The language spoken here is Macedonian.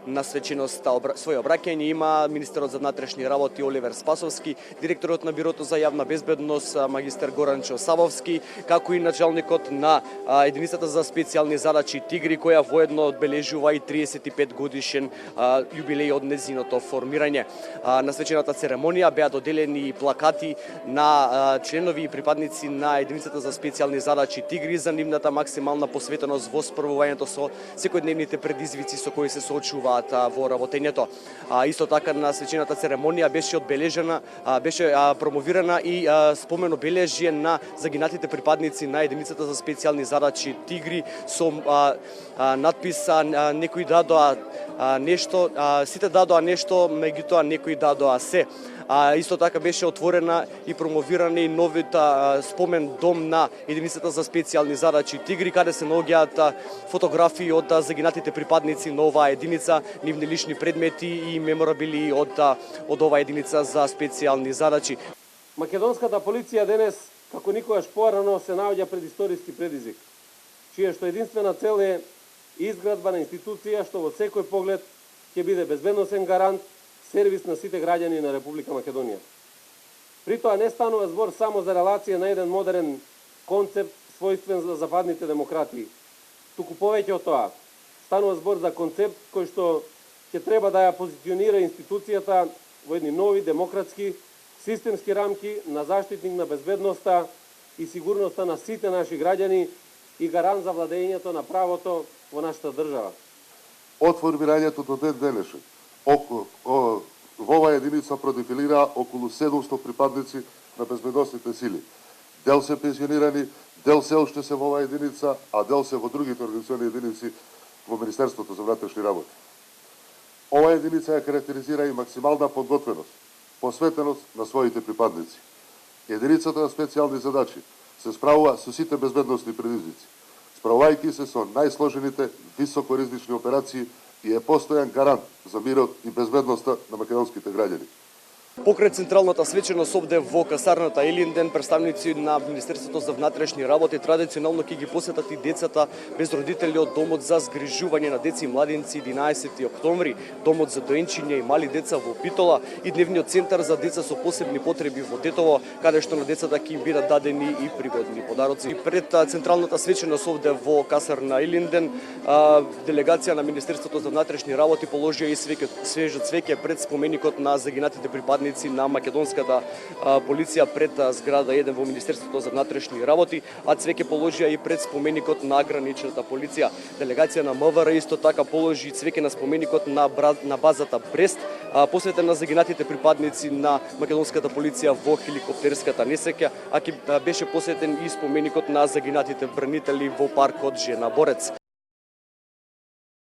на свеченоста своје обраќање има министерот за внатрешни работи Оливер Спасовски, директорот на Бирото за јавна безбедност магистар Горанчо Савовски, како и началникот на единицата за специјални задачи Тигри, која воедно одбележува и 35 годишен јубилеј од незиното формирање. На свечената церемонија беа доделени плакати на членови и припадници на единицата за специјални задачи Тигри за нивната максимална посветеност во справувањето со секојдневните предизвици со кои се соочуваат во работењето. Исто така на свечената церемонија беше одбележена, беше промовирана и спомен обележје на загинатите припадници на единицата за специјални задачи Тигри со надпис некои дадоа нешто, сите дадоа нешто, меѓутоа некои дадоа се. Исто така беше отворена и промовирана и новиот спомен дом на единицата за специјални задачи Тигри, каде се наоѓаат фотографии од загинатите припадници на оваа единица, нивни лични предмети и меморабили од оваа единица за специјални задачи. Македонската полиција денес, како никогаш порано, се наоѓа пред историски предизвик, чија што единствена цел е изградба на институција што во секој поглед ќе биде безбедносен гарант, сервис на сите граѓани на Република Македонија. При тоа не станува збор само за релација на еден модерен концепт својствен за западните демократии. Туку повеќе од тоа, станува збор за концепт кој што ќе треба да ја позиционира институцијата во едни нови демократски системски рамки на заштитник на безбедноста и сигурноста на сите наши граѓани и гарант за владењето на правото во нашата држава. Од формирањето до ден денешен, во оваа единица продефилира околу 700 припадници на безбедносните сили. Дел се пензионирани, дел се уште се во оваа единица, а дел се во другите организациони единици во Министерството за внатрешни работи. Оваа единица ја карактеризира и максимална подготвеност, посветеност на своите припадници. Единицата на специјални задачи се справува со сите безбедносни предизвици, справувајќи се со најсложените високоризични операции и е постојан гарант за мирот и безбедноста на македонските граѓани. Покрај централната свеченост овде во касарната Илинден, представници на Министерството за внатрешни работи традиционално ќе ги посетат и децата без родители од Домот за згрижување на деца и младенци 11 октомври, Домот за доенчиња и мали деца во Битола и Дневниот центар за деца со посебни потреби во Тетово, каде што на децата ќе им бидат дадени и пригодни подароци. И пред централната свеченост овде во касарна Илинден, делегација на Министерството за внатрешни работи положија и свежо цвеќе пред споменикот на загинатите припадници на македонската полиција пред зграда 1 во Министерството за внатрешни работи, а цвеќе положија и пред споменикот на граничната полиција. Делегација на МВР исто така положи цвеќе на споменикот на базата Брест, посветен на загинатите припадници на македонската полиција во хеликоптерската несреќа, а ќе беше посветен и споменикот на загинатите бранители во паркот Жена Борец.